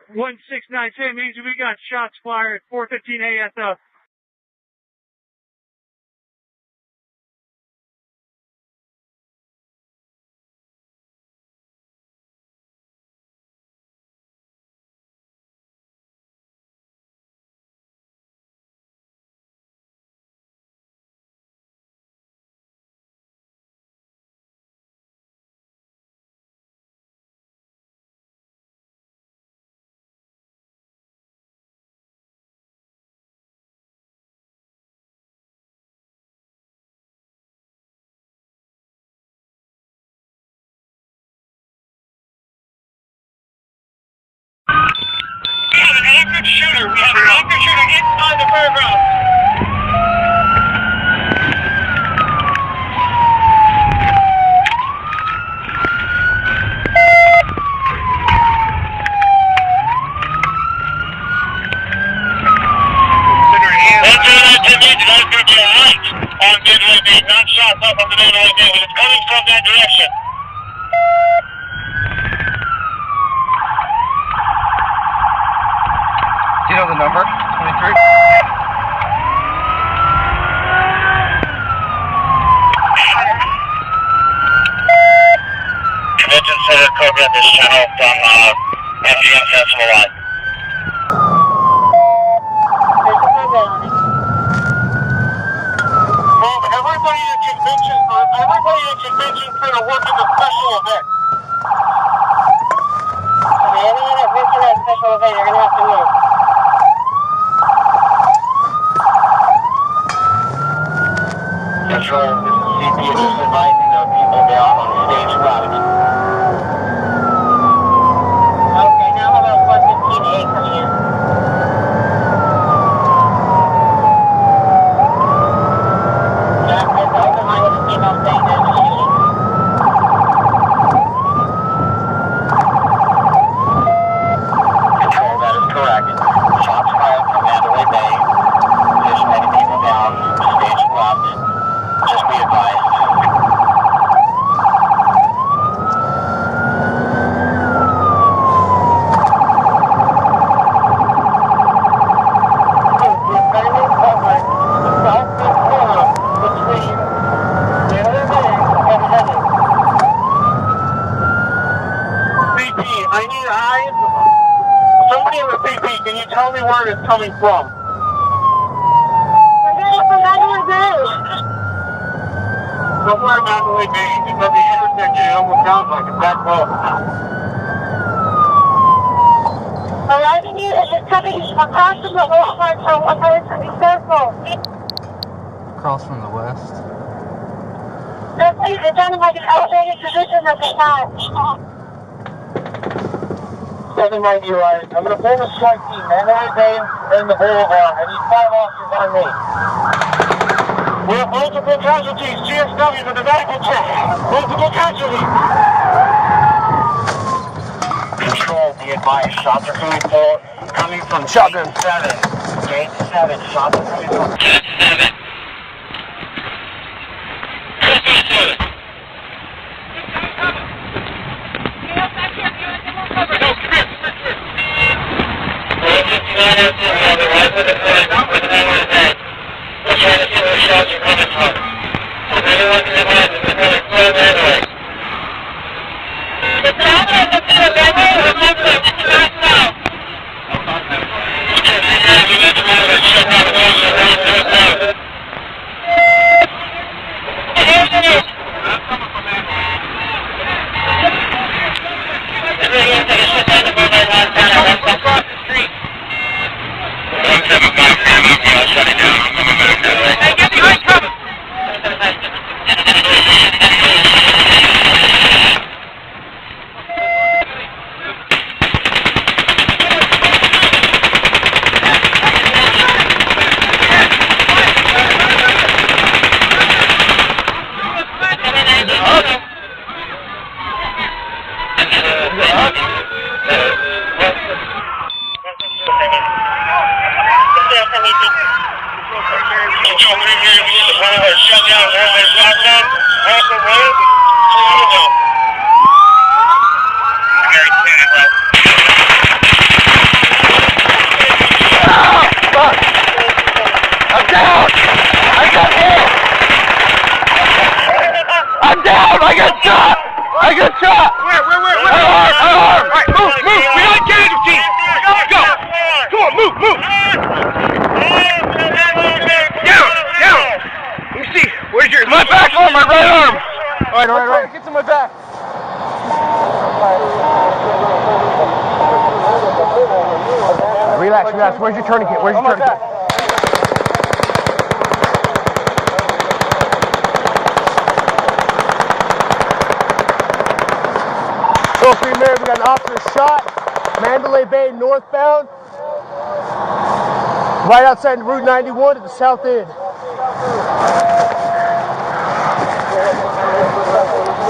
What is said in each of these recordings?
1692 means we got shots fired at 4:15 ASO. We have an active shooter. We have an active shooter inside the fairground. On Midway Bay, not shots up on the Midway Bay, but it's coming from that direction. Do you know the number? 23? Convention Center Cobra this channel from MGM Festival Live. Everybody at convention center working the special event. Okay, anyone that's working that special event, you're gonna have to move. Control, this is CP just advising the people down on stage left. Okay, now how about 115A coming in? Control, that is correct. Shots fired from Mandalay Bay. Just many people down, stage left. Just be advised. I need eyes. Somebody in the CP, can you tell me where it's coming from? We're getting from Mandalay Bay. Somewhere in Mandalay Bay. It's at the intersection. It almost sounds like it's that close. Alright, it's coming across from the west side, so be careful. Across from the west. It's on like an elevated position at the time. 790 right. I'm going to pull the strike team. Mandalay Bay and the boulevard. I need 5 officers on me. We have multiple casualties. GSW for the medical check. Multiple casualties. Control, be advised. Shots are coming from Shotgun. Gate 7. Shots are coming from Gate 7. I got shot! I got shot! Where? Arm! Alright, move! We gotta get him, Chief! Go! Come on, move! Down! Let me see. Where's yours? My back arm, my right arm! Alright. Get to my back. Relax. Where's your tourniquet? So, we got an officer shot, Mandalay Bay northbound, right outside Route 91 at the south end.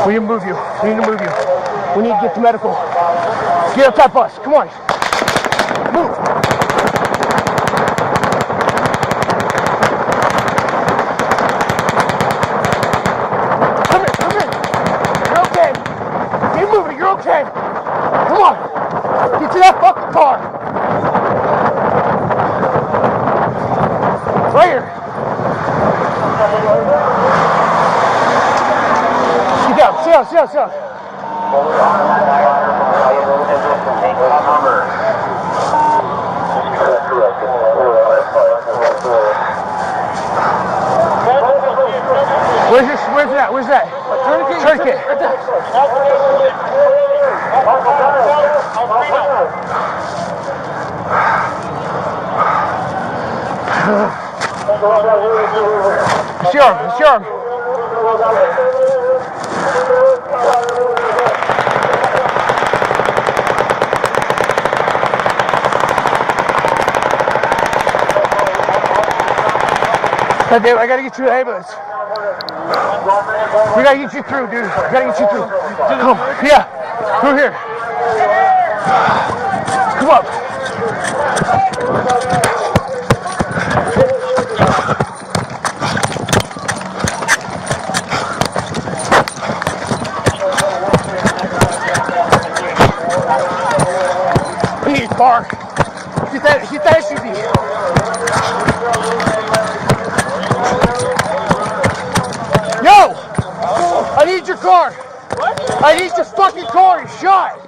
We need to move you. We need to get to medical. Get up that bus. Come on. Move. Come in. You're okay. Keep moving. You're okay. Come on. Get to that fucking car. Right here. Sit down. Where's that? Tourniquet. It's your arm. I gotta get you to the ambulance. We gotta get you through, dude. Come. Yeah. Through here. Come up. We need a car. Get that SUV. Yo! I need your car. What? I need your fucking car. You're shot.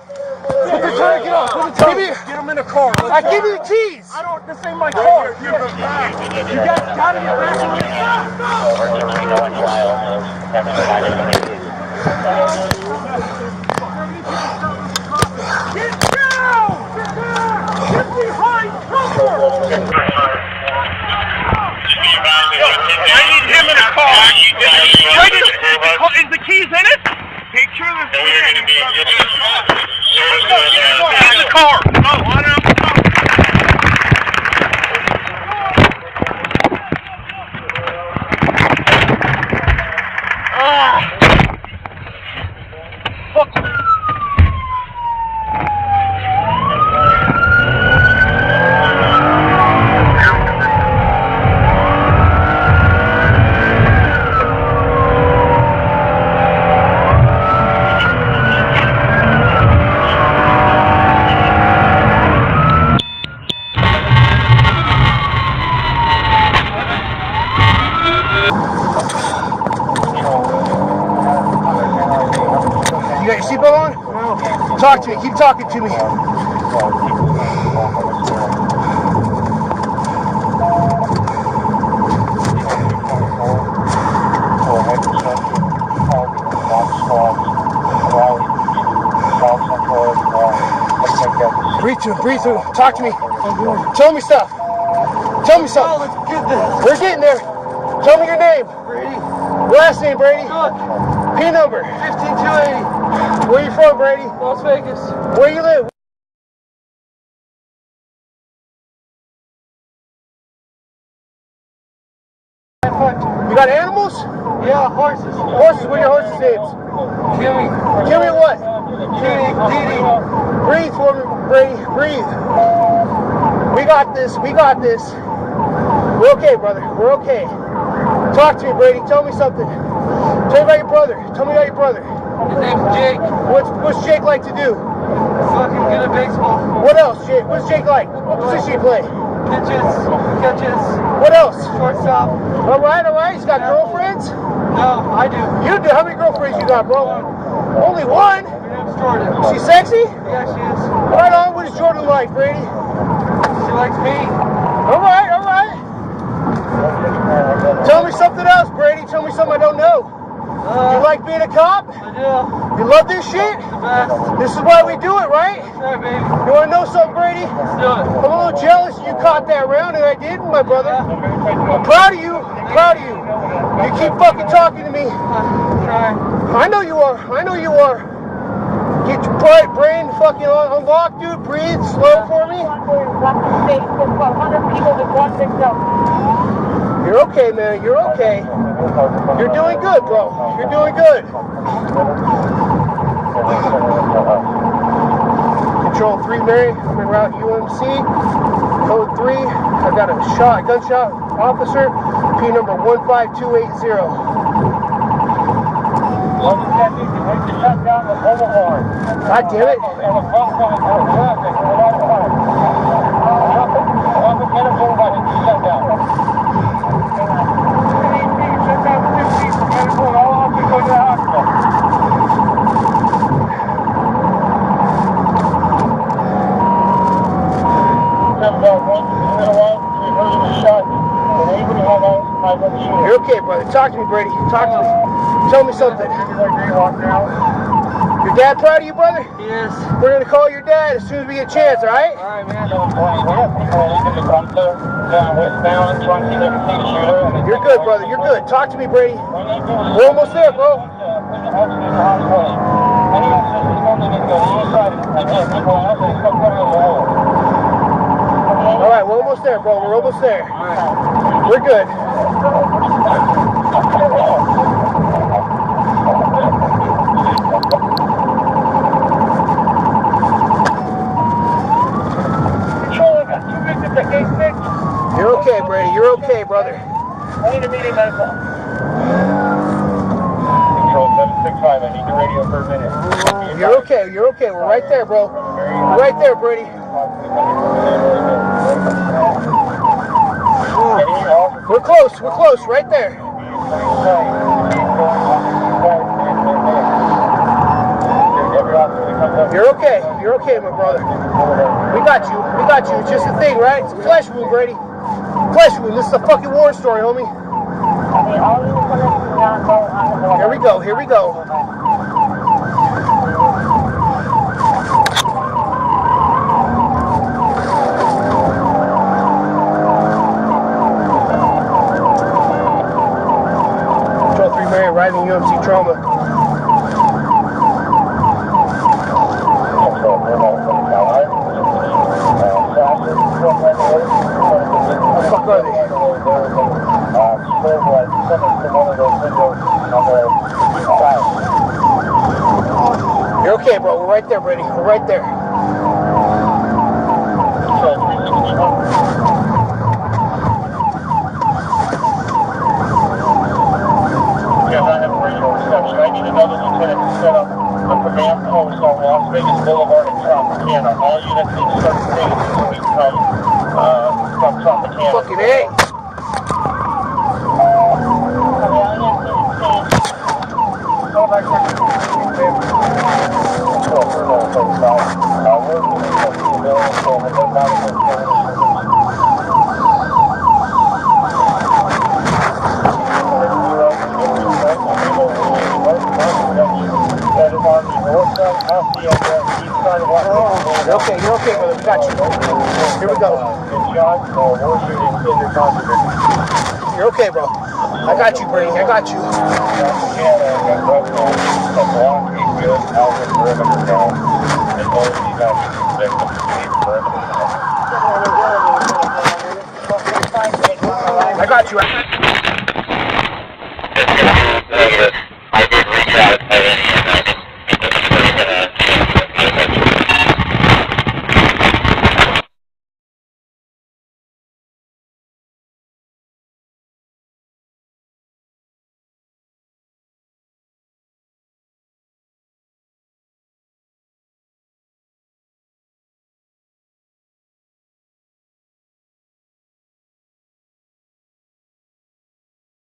Put the tourniquet on. Get him in a car. I give you the keys. This ain't my car. You guys gotta get back on the Get down! Get behind cover! I need him in a car. Is the keys in it? Take sure there's keys in the car. No, I don't know. You got your seatbelt on? No. Talk to me. Keep talking to me. Breathe through. Talk to me. Tell me stuff. We're getting there. Tell me your name. Brady. Last name, Brady. P number. 15280. Where you from, Brady? Las Vegas. Where you live? You got animals? Yeah, horses. Horses? What are your horses' names? Kimmy what? Didi. Breathe for me, Brady. Breathe. We got this. We're okay, brother. We're okay. Talk to me, Brady. Tell me something. Tell me about your brother. His name's Jake. What's Jake like to do? Fucking good at baseball. What else, Jake? What's Jake like? What position you play? Catches. What else? Shortstop. All right. He's got girlfriends? No, I do. You do? How many girlfriends you got, bro? Only one? Her name's Jordan. She sexy? Yeah, she is. Right on. What is Jordan like, Brady? She likes me. All right. Tell me something else, Brady. Tell me something I don't know. You like being a cop? I do. You love this shit? The best. This is why we do it, right? That's right, baby. You want to know something, Brady? Let's do it. I'm a little jealous you caught that round and I didn't, my brother. I'm proud of you. You keep fucking talking to me. Try. I know you are. Get your brain fucking unlocked, dude. Breathe slow for me. You're okay, man. You're okay. You're doing good, bro. You're doing good. Control 3 Mary, I'm en route UMC. Code 3, I've got a gunshot officer, P number 15280. God damn it. You're okay, brother. Talk to me, Brady. Talk to me. Tell me something. Your dad proud of you, brother? He is. We're going to call your dad as soon as we get a chance, all right? All right, man. You're good, brother. You're good. Talk to me, Brady. We're almost there, bro. All right, we're almost there, bro. We're almost there. All right. We're good. You're okay, Brady. You're okay, brother. I need a meeting, medical. Control 765, I need the radio for a minute. You're okay. We're right there, bro. We're right there, Brady. We're close, right there. You're okay, my brother. We got you. It's just a thing, right? It's a flesh wound, Brady. Flesh wound. This is a fucking war story, homie. Here we go. Control 3 Mary, arriving UMC trauma. What the fuck are they? You're okay, bro. We're right there, Brady. We're right there. Yes, I have radio reception. I need another lieutenant to set up a command post on Las Vegas Boulevard in Tropicana. All units need to start staging so we can come from Tropicana. Fucking A. You're okay, brother. We got you. Here we go. You're okay, bro. I got you, Brady. I got you. I got you.